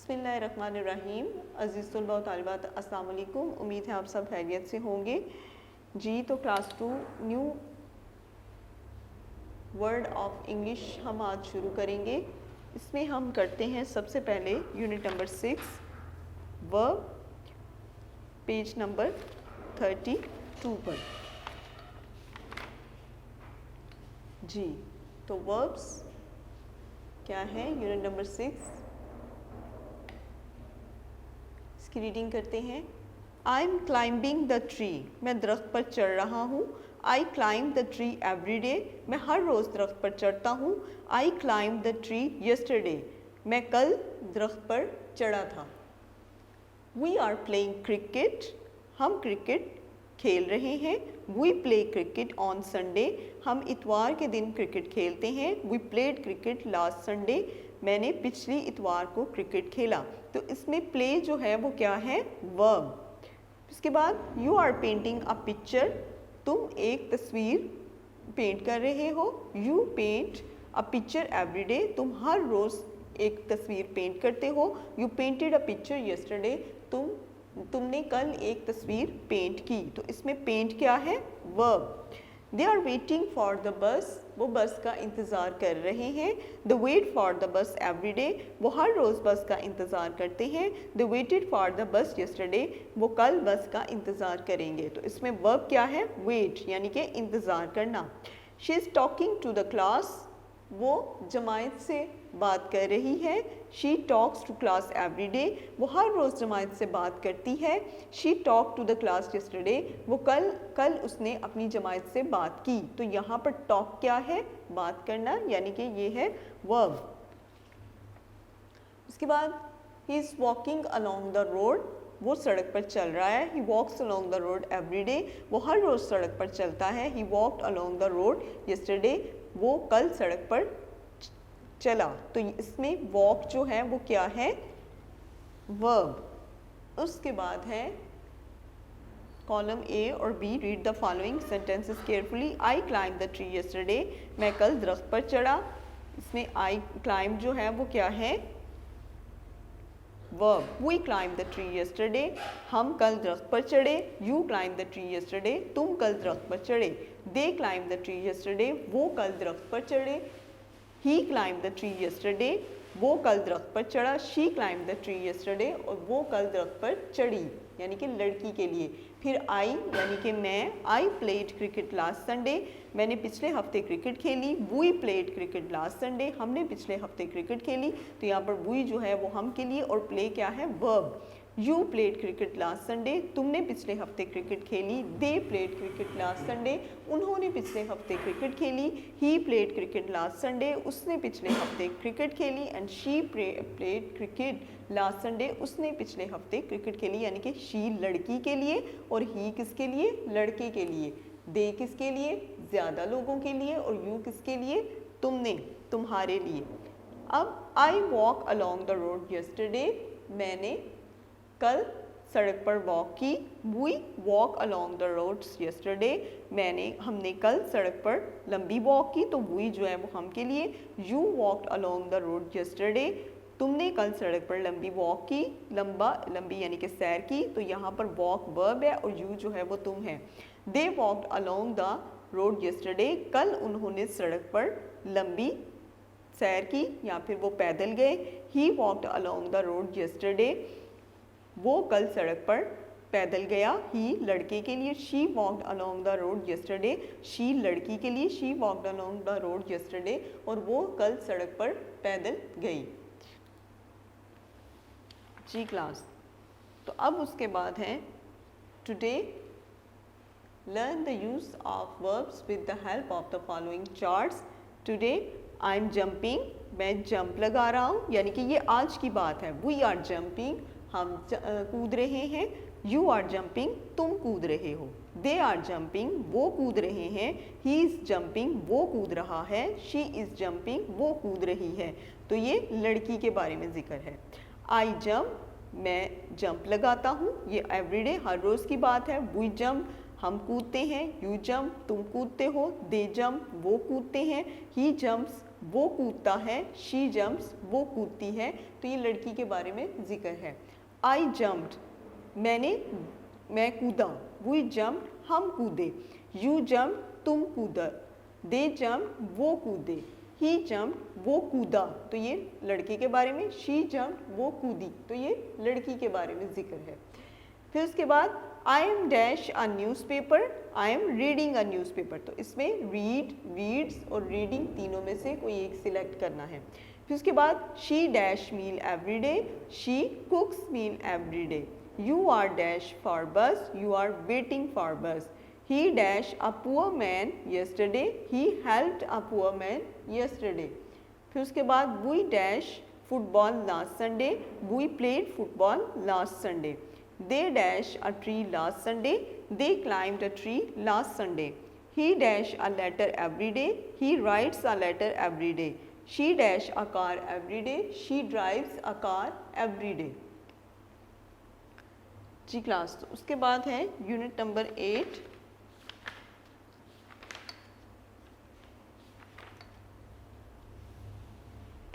बिस्मिल्लाहिर्रहमानिर्रहीम। अज़ीज़ तलबा व तालिबात, अस्सलाम वालेकुम। उम्मीद है आप सब खैरियत से होंगे जी। तो class 2 new word of English हम आज शुरू करेंगे। इसमें हम करते हैं सबसे पहले unit number 6 verb, page number 32 पर जी। तो वर्ब्स क्या है यूनिट नंबर 6 की रीडिंग करते हैं। I am climbing the tree, मैं दरख्त पर चढ़ रहा हूँ। I climb the tree every day, मैं हर रोज़ दरख्त पर चढ़ता हूँ। I climb the tree yesterday, मैं कल दरख्त पर चढ़ा था। वी आर प्लेइंग क्रिकेट, हम क्रिकेट खेल रहे हैं। We play cricket on Sunday, हम इतवार के दिन क्रिकेट खेलते हैं। We played cricket last Sunday, मैंने पिछली इतवार को क्रिकेट खेला। तो इसमें प्ले जो है वो क्या है, वर्ब। इसके बाद you are painting a picture, तुम एक तस्वीर पेंट कर रहे हो। You paint a picture every day, तुम हर रोज़ एक तस्वीर पेंट करते हो। You painted a picture yesterday, तुमने कल एक तस्वीर पेंट की। तो इसमें पेंट क्या है, verb. They are waiting for the bus, वो बस का इंतज़ार कर रहे हैं। They wait for the bus every day, वो हर रोज़ बस का इंतज़ार करते हैं। They waited for the bus yesterday, वो कल बस का इंतज़ार करेंगे। तो इसमें वर्ब क्या है, वेट, यानी कि इंतज़ार करना। She is talking to the class, वो जमायत से बात कर रही है। She talks to class every day, वो हर रोज़ जमायत से बात करती है। She talk to the class yesterday, वो कल उसने अपनी जमायत से बात की। तो यहाँ पर टॉक क्या है, बात करना, यानी कि ये है वर्ब। उसके बाद he is walking along the road, वो सड़क पर चल रहा है। He walks along the road every day, वो हर रोज़ सड़क पर चलता है। He walked along the road yesterday, वो कल सड़क पर चला। तो इसमें वॉक जो है वो क्या है, वर्ब। उसके बाद है कॉलम ए और B, read the following sentences carefully. I climb the tree yesterday, मैं कल दरख्त पर चढ़ा। इसमें आई क्लाइंब जो है वो क्या है, verb. We climb the tree yesterday, हम कल दरख्त पर चढ़े। You climb the tree yesterday, तुम कल दरख्त पर चढ़े। They climb the tree yesterday, वो कल दरख्त पर चढ़े। He climb the tree yesterday, वो कल दरख्त पर चढ़ा। She climb the tree yesterday, और वो कल दरख्त पर चढ़ी, यानी कि लड़की के लिए। फिर आई यानी कि मैं, I played cricket last Sunday, मैंने पिछले हफ्ते क्रिकेट खेली। We played cricket last Sunday, हमने पिछले हफ्ते क्रिकेट खेली। तो यहाँ पर वी जो है वो हम के लिए, और प्ले क्या है, verb. You played cricket last Sunday, तुमने पिछले हफ्ते क्रिकेट खेली। They played cricket last Sunday, उन्होंने पिछले हफ्ते क्रिकेट खेली। He played cricket last Sunday, उसने पिछले हफ्ते क्रिकेट खेली। And she played cricket last Sunday, उसने पिछले हफ्ते क्रिकेट खेली, यानी कि शी लड़की के लिए, और ही किसके लिए, लड़के के लिए। दे किसके लिए, ज़्यादा लोगों के लिए, और यू किसके लिए, तुमने, तुम्हारे लिए। अब I walk along the road yesterday, मैंने कल सड़क पर वॉक की। We walk along the roads yesterday, हमने कल सड़क पर लंबी वॉक की। तो वी जो है वो हम के लिए। You walked along the road yesterday, तुमने कल सड़क पर लंबी वॉक की। लंबी यानी कि सैर की। तो यहाँ पर वॉक वर्ब है, और यू जो है वो तुम है। They walked along the road yesterday, कल उन्होंने सड़क पर लंबी सैर की, या फिर वो पैदल गए। He walked along the road yesterday, वो कल सड़क पर पैदल गया। ही लड़के के लिए। She walked along the road yesterday, she लड़की के लिए। She walked along the road yesterday, और वो कल सड़क पर पैदल गई जी क्लास। तो अब उसके बाद है today learn the use of verbs with the help of the following charts. Today I am jumping, मैं जंप लगा रहा हूँ, यानी कि ये आज की बात है। वी आर जंपिंग, हम कूद रहे हैं। यू आर जंपिंग, तुम कूद रहे हो। दे आर जंपिंग, वो कूद रहे हैं। ही इज़ जंपिंग, वो कूद रहा है। शी इज़ जंपिंग, वो कूद रही है। तो ये लड़की के बारे में जिक्र है। आई जंप, मैं जंप लगाता हूँ, ये एवरीडे, हर रोज़ की बात है। वी जंप, हम कूदते हैं। यू जंप, तुम कूदते हो। दे जंप, वो कूदते हैं। ही जंप्स, वो कूदता है, शी जम्प्स, वो कूदती है, तो ये लड़की के बारे में जिक्र है। आई जम्प्ड, मैं कूदा, वी जम्प्ड, हम कूदे, यू जम्प्ड, तुम कूदा, दे जम्प्ड, वो कूदे, ही जम्प्ड, वो कूदा, तो ये लड़के के बारे में, शी जम्प्ड, वो कूदी, तो ये लड़की के बारे में जिक्र है। फिर उसके बाद I am dash a newspaper, I am reading a newspaper, तो इसमें रीड, रीड्स और रीडिंग तीनों में से कोई एक सिलेक्ट करना है। फिर उसके बाद she dash meal every day, she cooks meal every day, you are dash for bus, you are waiting for bus, he dash a poor man yesterday, he helped a poor man yesterday. फिर उसके बाद we dash football last Sunday, we played football last Sunday, they dash a tree last Sunday, they climbed a tree last Sunday, he dash a letter every day, he writes a letter every day, she dash a car every day, she drives a car every day। जी class, तो उसके बाद है unit number 8,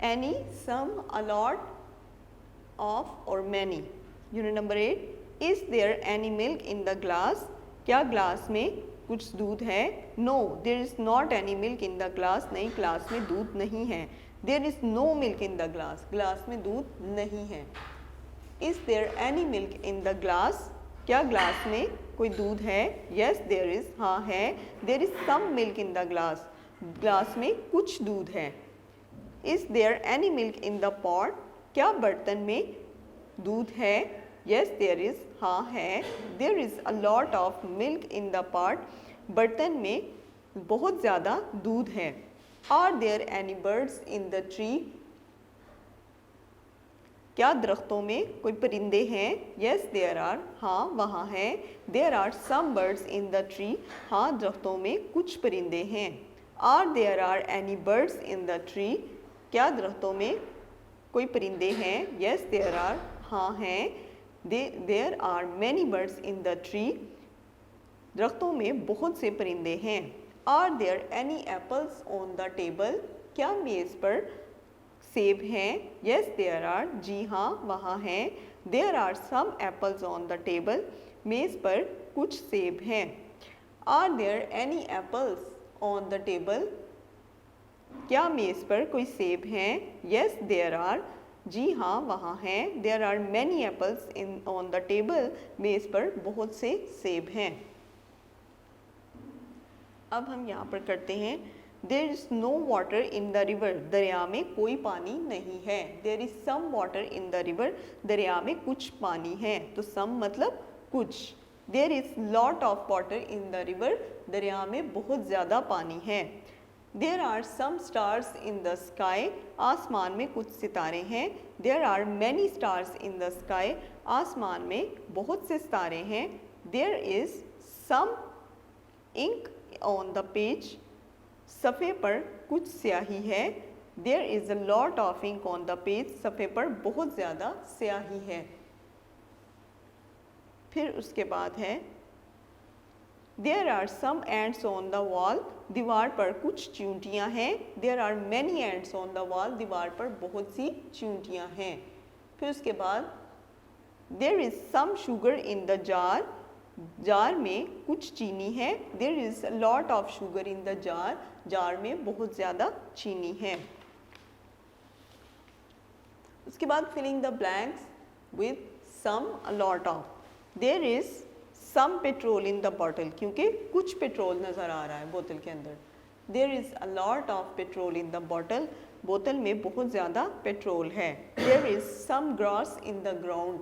any, some, a lot of or many। Unit number 8, is there any milk in the glass, क्या glass में कुछ दूध है? No there is not any milk in the glass, नहीं ग्लास में दूध नहीं है। There is no milk in the glass, glass में दूध नहीं है। Is there any milk in the glass, क्या ग्लास में कोई दूध है? यस देयर इज़, हाँ है। There is some milk in the glass, glass में कुछ दूध है। Is there any milk in the pot, क्या बर्तन में दूध है? यस देयर इज़, हाँ है। There is a lot of milk in the pot, बर्तन में बहुत ज़्यादा दूध है। Are there any birds in the tree, क्या दरख्तों में कोई परिंदे हैं? यस देयर आर, हाँ वहाँ हैं। There are some birds in the tree, हाँ दरख्तों में कुछ परिंदे हैं। Are there are any birds in the tree, क्या दरख्तों में कोई परिंदे हैं? यस देयर आर, हाँ हैं। There are many birds in the tree, दरख्तों में बहुत से परिंदे हैं। Are there any apples on the table, क्या मेज़ पर सेब हैं? यस देयर आर, जी हाँ वहाँ हैं। There are some apples on the table, मेज़ पर कुछ सेब हैं। Are there any apples on the table, क्या मेज़ पर कोई सेब हैं? यस देयर आर, जी हाँ वहाँ हैं। There are many apples in on the table, मेज़ पर बहुत से सेब हैं। अब हम यहाँ पर करते हैं there is no water in the river, दरिया में कोई पानी नहीं है। There is some water in the river, दरिया में कुछ पानी है, तो सम मतलब कुछ। There is lot of water in the river, दरिया में बहुत ज़्यादा पानी है। There are some stars in the sky, आसमान में कुछ सितारे हैं। There are many stars in the sky, आसमान में बहुत से सितारे हैं। There is some ink on the page, सफ़े पर कुछ स्याही है। There is a lot of ink on the page, सफ़े पर बहुत ज़्यादा स्याही है। फिर उसके बाद है there are some ants on the wall, दीवार पर कुछ चींटियाँ हैं। There are many ants on the wall, दीवार पर बहुत सी चींटियाँ हैं। फिर उसके बाद there is some sugar in the jar, jar में कुछ चीनी है। There is a lot of sugar in the jar, jar में बहुत ज़्यादा चीनी है। उसके बाद filling the blanks with some, a lot of. There is some petrol in the bottle, क्योंकि कुछ पेट्रोल नज़र आ रहा है बोतल के अंदर। There is a lot of petrol in the bottle, बोतल में बहुत ज़्यादा पेट्रोल है। There is some grass in the ground,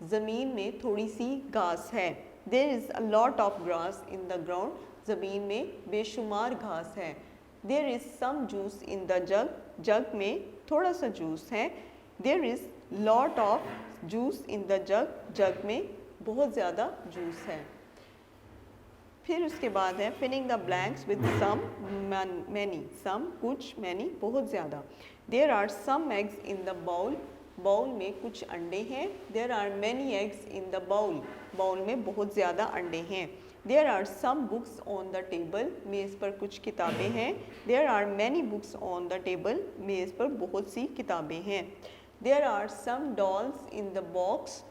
ज़मीन में थोड़ी सी घास है। There is a lot of grass in the ground, ज़मीन में बेशुमार घास है। There is some juice in the jug, jug में थोड़ा सा जूस है। There is lot of juice in the jug, jug में बहुत ज़्यादा जूस है। फिर उसके बाद है filling the blanks with some, many, some कुछ, मैनी बहुत ज़्यादा। There are some eggs in the bowl, bowl में कुछ अंडे हैं। There are many eggs in the bowl, bowl में बहुत ज़्यादा अंडे हैं। There are some books on the table, मेज़ पर कुछ किताबें हैं। There are many books on the table, मेज़ पर बहुत सी किताबें हैं। There are some dolls in the box,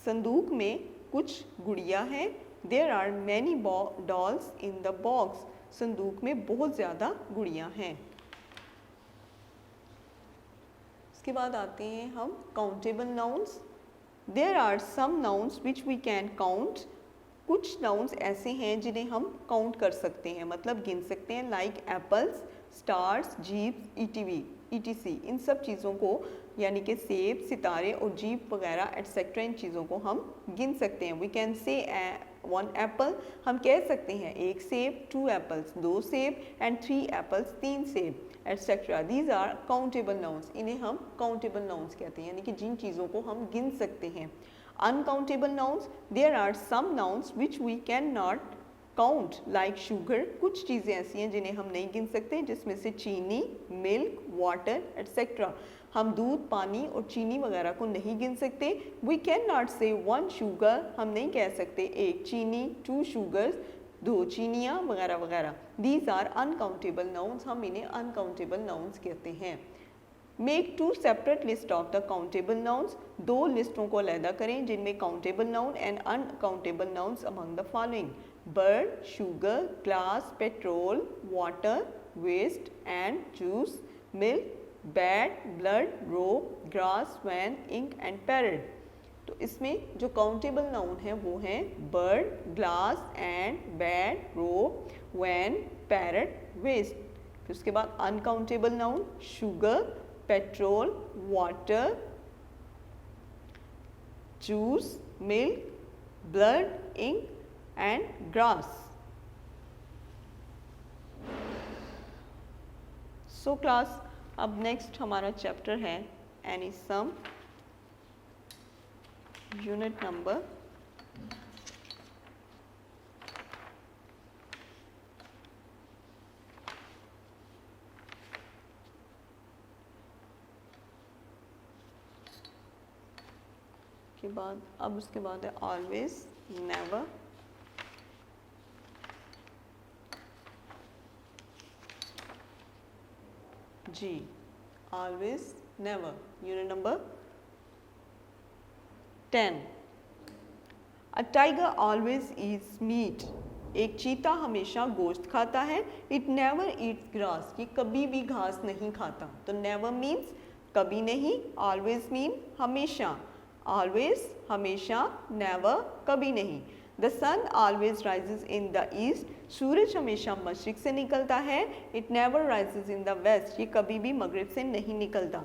संदूक में कुछ गुड़िया हैं। There are many dolls in the box, संदूक में बहुत ज़्यादा गुड़िया हैं। इसके बाद आते हैं हम countable nouns. There are some nouns which we can count, कुछ नाउन्स ऐसे हैं जिन्हें हम काउंट कर सकते हैं, मतलब गिन सकते हैं, like apples, stars, jeeps, ETC, इन सब चीज़ों को यानी कि सेब, सितारे और जीप वगैरह एटसेट्रा, इन चीज़ों को हम गिन सकते हैं। वी कैन से 1 एप्पल, हम कह सकते हैं 1 सेब, 2 एप्पल्स 2 सेब, एंड 3 एप्पल्स 3 सेब etcetera. These are countable nouns, इन्हें हम काउंटेबल नाउन्स कहते हैं, यानी कि जिन चीज़ों को हम गिन सकते हैं। Uncountable nouns, there are some nouns which we can not count, like sugar, कुछ चीज़ें ऐसी हैं जिन्हें हम नहीं गिन सकते, जिसमें से चीनी, मिल्क, वाटर एटसेट्रा। हम दूध, पानी और चीनी वगैरह को नहीं गिन सकते। वी कैन नॉट से 1 शुगर, हम नहीं कह सकते 1 चीनी, 2 शुगर्स, 2 चीनियाँ वगैरह वगैरह। दीज आर अनकाउंटेबल नाउन्स, हम इन्हें अनकाउंटेबल नाउन्स कहते हैं। Make 2 separate list of the countable nouns, 2 लिस्टों को अलहदा करें जिनमें countable noun and uncountable nouns among the following: bird, sugar, glass, petrol, water, vest and juice, milk, bat, blood, rope, grass, van, ink and parrot. तो इसमें जो countable noun है वो हैं bird, glass, and, bat, rope, van, parrot, vest. फिर उसके बाद uncountable noun sugar, petrol, water, juice, milk, blood, ink and grass. So class, अब नेक्स्ट हमारा चैप्टर है एनी सम, यूनिट नंबर के बाद, अब उसके बाद है ऑलवेज, नेवर, जी, always, never. Unit number 10, a tiger always eats meat, एक चीता हमेशा गोश्त खाता है। इट नेवर ईट्स ग्रास, ये कभी भी घास नहीं खाता। तो नेवर मीन्स कभी नहीं, ऑलवेज मीन हमेशा, ऑलवेज हमेशा, नेवर कभी नहीं। The sun always rises in the east, सूरज हमेशा मशरिक से निकलता है। It never rises in the west, ये कभी भी मगरिब से नहीं निकलता।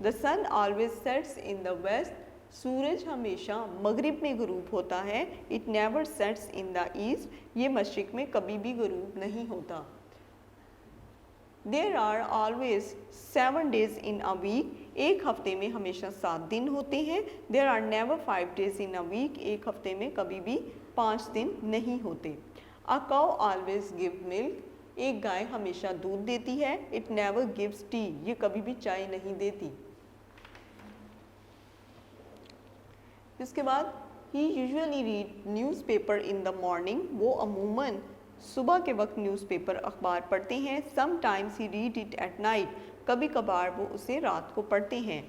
The sun always sets in the west, सूरज हमेशा मगरिब में गुरूब होता है। It never sets in the east, ये मशरिक में कभी भी गुरूब नहीं होता। There are always 7 days in a week, एक हफ्ते में हमेशा 7 दिन होते हैं। There are never 5 days in a week, एक हफ्ते में कभी भी 5 दिन नहीं होते। A cow always give milk, एक गाय हमेशा दूध देती है। इट नेवर गिव्स टी, ये कभी भी चाय नहीं देती। इसके बाद he usually read newspaper in the morning, वो अमूमन सुबह के वक्त न्यूज़पेपर अखबार पढ़ते हैं। Sometimes he read it at night, कभी कभार वो उसे रात को पढ़ते हैं।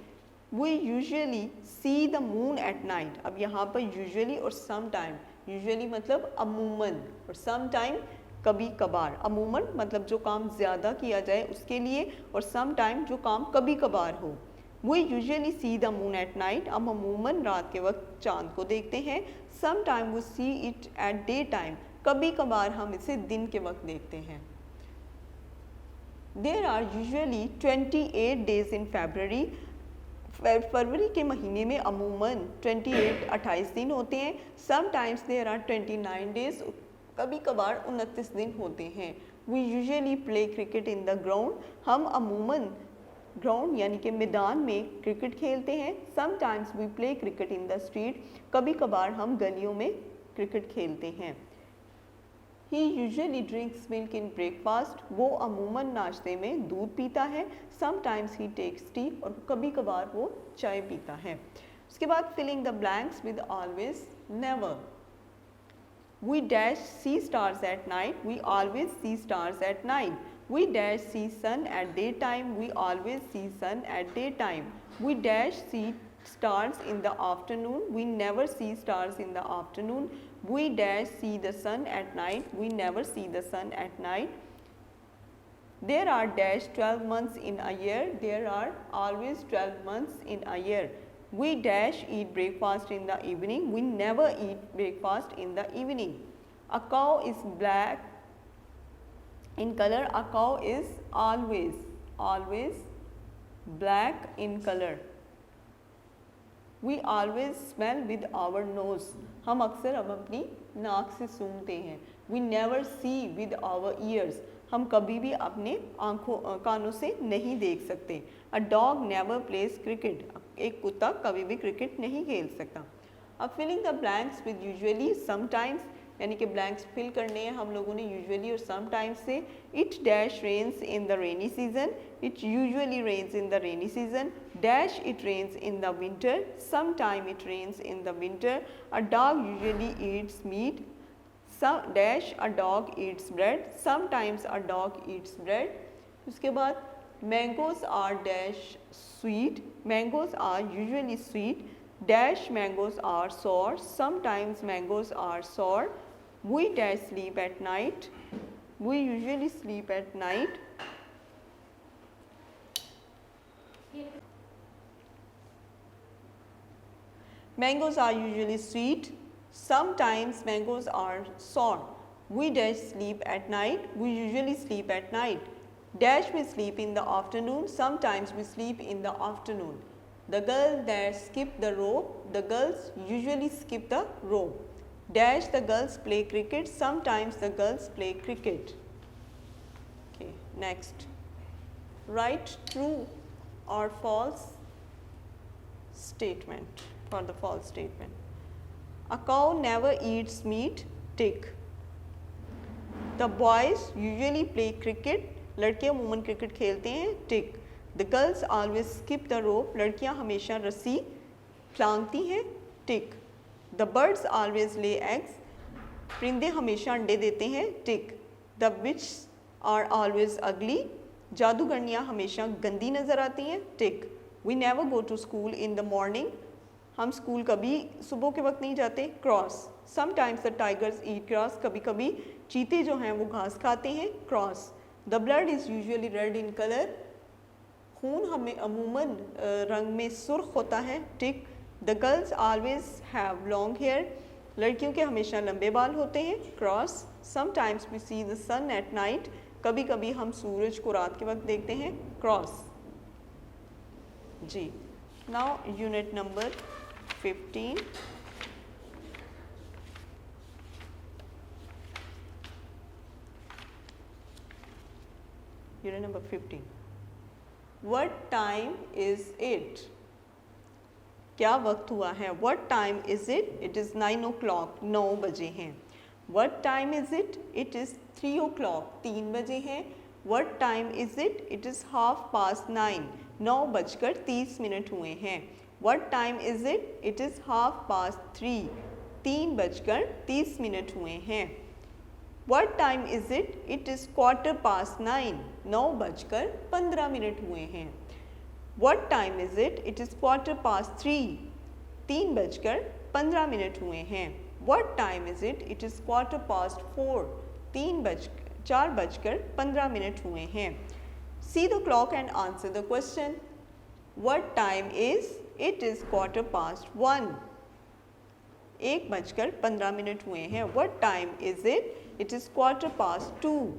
We usually see the moon at night, अब यहाँ पर यूजुअली और समटाइम, यूजुअली मतलब अमूमन और समटाइम कभी कभार। अमूमन मतलब जो काम ज़्यादा किया जाए उसके लिए, और समटाइम जो काम कभी कभार हो। We usually see the moon at night, हम अमूमन रात के वक्त चांद को देखते हैं। Sometime we see it at day time, कभी कभार हम इसे दिन के वक्त देखते हैं। There are usually 28 days in February, फरवरी के महीने में अमूमन 28 दिन होते हैं। समटाइम्स देयर आर 29 डेज, कभी कभार 29 दिन होते हैं। We usually play cricket in the ground, हम अमूमन ग्राउंड यानी कि मैदान में क्रिकेट खेलते हैं। Sometimes we play cricket in the street, कभी कभार हम गलियों में क्रिकेट खेलते हैं। He usually drinks milk in breakfast, वो अमूमन नाश्ते में दूध पीता है। समटाइम्स ही टेक्स टी, और कभी कभार वो चाय पीता है। उसके बाद filling the blanks with always, never. We dash see stars at night. We always see stars at night. We dash see sun at daytime. We always see sun at daytime. We dash see stars in the afternoon. We never see stars in the afternoon. We dash see the sun at night. We never see the sun at night. There are dash 12 months in a year. There are always 12 months in a year. We dash eat breakfast in the evening. We never eat breakfast in the evening. A cow is black in color. A cow is always black in color. We always smell with our nose. हम अक्सर अपनी नाक से सूंघते हैं. We never see with our ears. हम कभी भी अपने कानों से नहीं देख सकते. A dog never plays cricket. एक कुत्ता कभी भी क्रिकेट नहीं खेल सकता. अब filling the blanks with usually sometimes, यानी कि ब्लैंक्स फिल करने हैं हम लोगों ने यूजुअली और समटाइम्स से. It dash rains in the rainy season. It usually rains in the rainy season. Dash it rains in the winter. Sometime it rains in the winter. A dog usually eats meat. Dash a dog eats bread. Sometimes a dog eats bread. उसके बाद mangoes are dash sweet. Mangoes are usually sweet. Dash mangoes are sour. Sometimes mangoes are sour. We dash sleep at night. We usually sleep at night. Mangoes are usually sweet. Sometimes mangoes are sour. We dash sleep at night. We usually sleep at night. Dash we sleep in the afternoon. Sometimes we sleep in the afternoon. The girl that skip the rope. The girls usually skip the rope. Dash the girls play cricket. Sometimes the girls play cricket. Okay, next. Write true or false statement for the false statement. A cow never eats meat. Tick. The boys usually play cricket. लड़के अमूमन cricket खेलते हैं. Tick. The girls always skip the rope. लड़कियां हमेशा रस्सी फांगती हैं. Tick. The birds always lay eggs. परिंदे हमेशा अंडे देते हैं. Tick. The witch are always ugly. जादूगरनियाँ हमेशा गंदी नज़र आती हैं. Tick. We never go to school in the morning. हम स्कूल कभी सुबह के वक्त नहीं जाते. Cross. Sometimes the tigers eat grass. कभी कभी चीते जो हैं वो घास खाते हैं. Cross. The blood is usually red in color. खून हमें अमूमन रंग में सुर्ख होता है. टिक. The girls always have long hair. लड़कियों के हमेशा लंबे बाल होते हैं. Cross. Sometimes we see the sun at night. कभी कभी हम सूरज को रात के वक्त देखते हैं. Cross. Ji. Now unit number 15. Unit number 15. What time is it? क्या वक्त हुआ है? What time is it? It is 9 o'clock. 9 बजे हैं. What time is it? It is 3 o'clock. 3 बजे हैं. What time is it? It is 9:30. 9:30 हुए हैं. What time is it? It is 3:30. 3:30 हुए हैं. What time is it? It is 9:15. 9:15 हुए हैं. What time is it? It is 3:15. 3:15 हुए हैं. What time is it? It is 4:15. 4:15 हुए हैं. See the clock and answer the question. What time is? It is 1:15. 1:15 हुए हैं. What time is it? It is 2:15.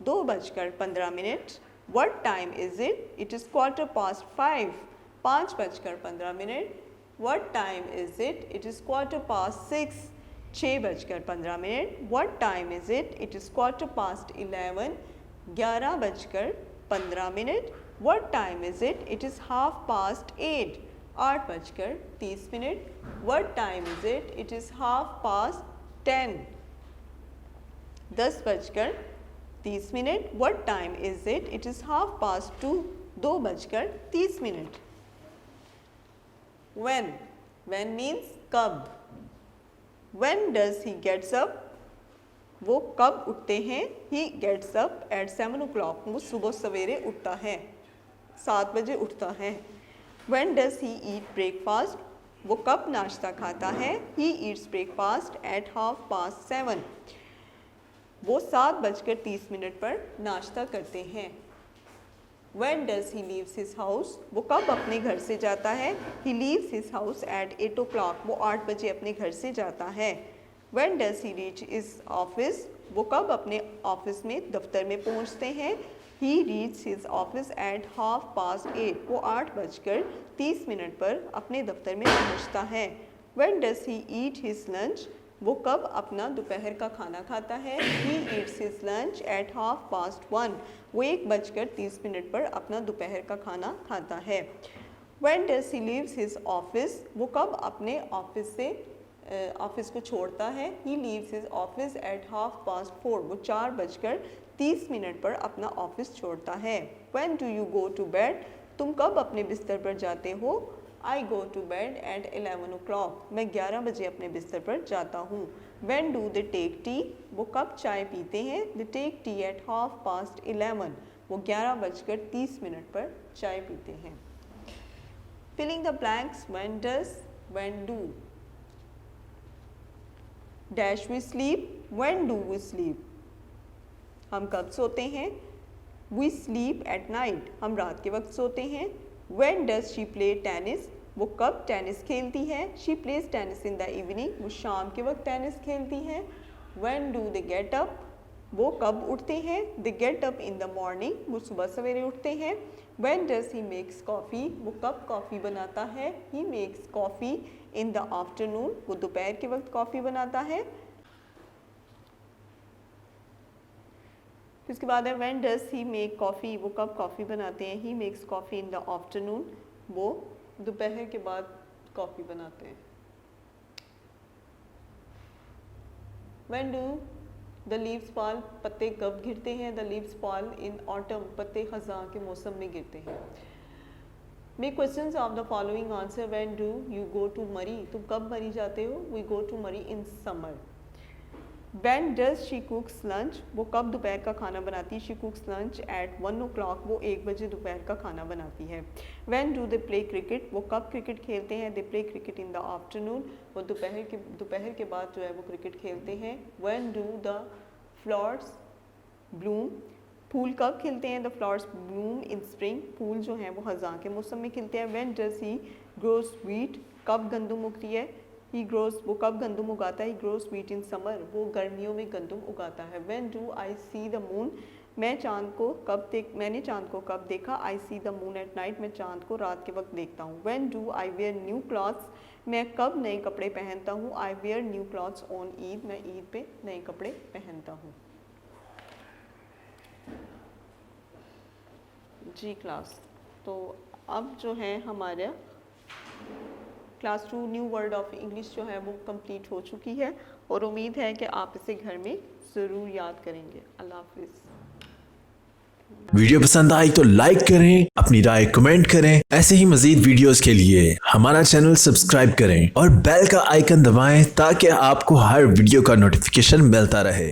2:15. What time is it? It is 5:15. 5:15. What time is it? It is 6:15. 6:15. What time is it? It is 11:15. 11:15. What time is it? It is 8:30. 8:30. What time is it? It is 10:30. 10:30. What time is it? It is 2:30. 2:30. When? When means कब. When does he gets up? वो कब उठते हैं? He gets up at 7 o'clock, वो सुबह सवेरे उठता है, 7 बजे उठता है। When does he eat breakfast? वो कब नाश्ता खाता है? He eats breakfast at 7:30, वो 7:30 पर नाश्ता करते हैं। When does he leaves his house? वो कब अपने घर से जाता है? He leaves his house at 8 o'clock, वो 8 बजे अपने घर से जाता है। When does he reach his office? वो कब अपने ऑफिस में, दफ्तर में पहुंचते हैं? He reaches his office at 8:30, वो 8:30 पर अपने दफ्तर में पहुंचता है। When does he eat his lunch? वो कब अपना दोपहर का खाना खाता है? He eats his lunch at 1:30, वो 1:30 पर अपना दोपहर का खाना खाता है। When does he leaves his office? वो कब अपने ऑफिस को छोड़ता है? He leaves his office at 4:30, वो 4:30 पर अपना ऑफिस छोड़ता है। When do you go to bed? तुम कब अपने बिस्तर पर जाते हो? I go to bed at 11 o'clock, मैं 11 बजे अपने बिस्तर पर जाता हूँ। When do they take tea? वो कब चाय पीते हैं? They take tea at 11:30, वो 11:30 पर चाय पीते हैं। Filling the blanks, when does, when do. Dash we sleep, when do we sleep? हम कब सोते हैं? We sleep at night, हम रात के वक्त सोते हैं। When does she play tennis? वो कब टेनिस खेलती है? She plays tennis in the evening, वो शाम के वक्त टेनिस खेलती है। When do they get up? वो कब उठते हैं? They get up in the morning, वो सुबह सवेरे उठते हैं। When does he makes coffee? वो कब कॉफ़ी बनाता है? He makes coffee in the afternoon, वो दोपहर के वक्त कॉफ़ी बनाता है। इसके बाद है when does he make coffee? वो कब कॉफ़ी बनाते हैं? He makes coffee in the afternoon, वो दोपहर के बाद कॉफ़ी बनाते हैं। When do the leaves fall? पत्ते कब गिरते हैं? The leaves fall in autumn, पत्ते खज़ां के मौसम में गिरते हैं। Make questions of the following, answer when do you go to Murray? तुम कब मरी जाते हो? We go to Murray in summer. When does she cooks lunch? वो कब दोपहर का खाना बनाती है? She cooks lunch at 1 o'clock, वो 1 बजे दोपहर का खाना बनाती है। When do they play cricket? वो कब क्रिकेट खेलते हैं? They play cricket in the afternoon, वो दोपहर के बाद जो है वो क्रिकेट खेलते हैं। When do the flowers bloom? फूल कब खिलते हैं? The flowers bloom in spring, फूल जो हैं वो ख़ज़ां के मौसम में खिलते हैं। When does he grows wheat? कब गंदम उगती है? He grows, वो कब गंदम उगाता है? He grows wheat in summer, वो गर्मियों में गंदम उगाता है। When do I see the moon? मैंने चांद को कब देखा? I see the moon at night, मैं चांद को रात के वक्त देखता हूँ। When do I wear new clothes? मैं कब नए कपड़े पहनता हूँ? I wear new clothes on Eid, मैं ईद पे नए कपड़े पहनता हूँ। जी क्लास, तो अब जो है हमारा class 2 new word of English जो है वो कंप्लीट हो चुकी है और उम्मीद है कि आप इसे घर में ज़रूर याद करेंगे। अल्लाह हाफिज़। वीडियो पसंद आई तो लाइक करें, अपनी राय कमेंट करें। ऐसे ही मजीद वीडियोस के लिए हमारा चैनल सब्सक्राइब करें और बेल का आइकन दबाएं ताकि आपको हर वीडियो का नोटिफिकेशन मिलता रहे।